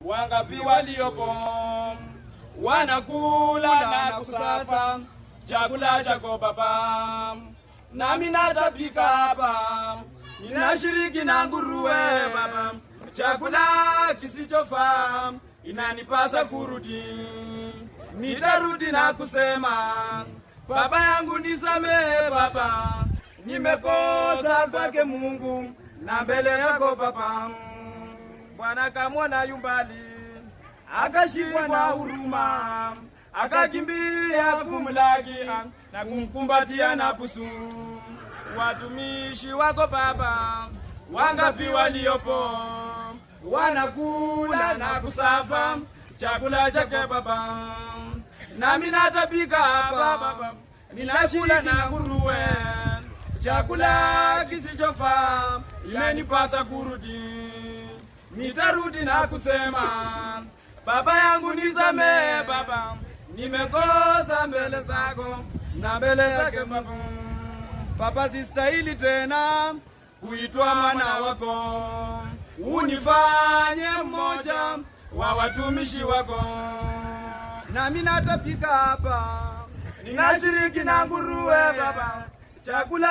Wangapi waliopo wanakula na kusasa chakula chako Baba, nami natapika hapa, ninashiriki na nguruwe Baba, chakula kisichofaa inanipasa kurudi. Nitarudi na kusema Baba yangu nisamehe Baba, nimekosa kwake Mungu na mbele yako Baba. Bwana kamwona yumbali, akashikwa na huruma, akakimbia kumlaki na kumkumbatia na busu. Watumishi wako Baba, wangapi waliopo wanakula na kusasa chakula chake Baba, nami natapika hapa, ninashiriki na nguruwe, chakula kisichofaa imenipasa kurudi. Nitarudi na kusema Baba yangu nisamehe Baba, nimekosa mbele zako na mbele yake Baba. Baba, sistahili tena kuitwa mwana wako, unifanye mmoja wa watumishi wako. Nami natapika hapa, ninashiriki na nguruwe Baba, chakula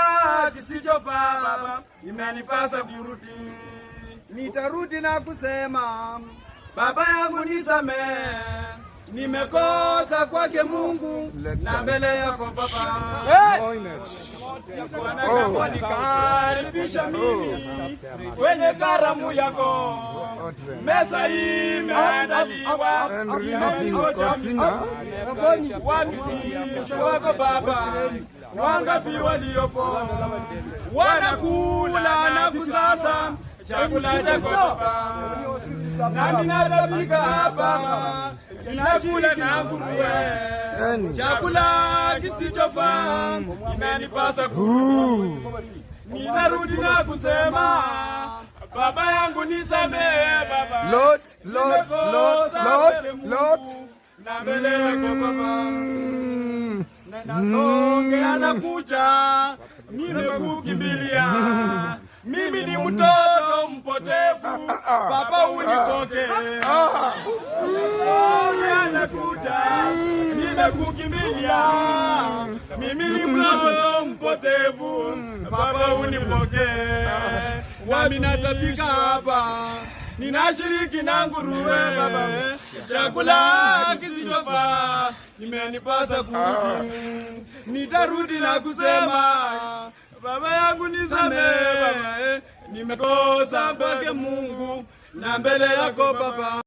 kisichofaa Baba imenipasa kurudi. Nitarudi na kusema Baba yangu nisamehe, nimekosa kwake Mungu na mbele yako Baba. Nikaribisha mimi kwenye karamu yako, meza imeandaliwa, imengoja watumishi wako Baba. Wangapi waliopo wanakula na kusasa chakula chako Baba, nami natapika hapa, ninashiriki na nguruwe, chakula kisichofaa imenipasa kurudi. Nitarudi na kusema Baba yangu nisamehe Baba, Lord, na mbele yako Baba. Nasongea na kuja, nimekukimbilia, mimi ni mtoto mpotevu Baba, unipoke. Nasongea na kuja, nimekukimbilia, mimi ni mtoto mpotevu Baba, unipoke. Nami natapika hapa, ninashiriki na nguruwe, chakula kisichofaa imenipasa kurudi. Nitarudi na kusema Baba yangu nisamehe, nimekosa kwake Mungu na mbele yako Baba.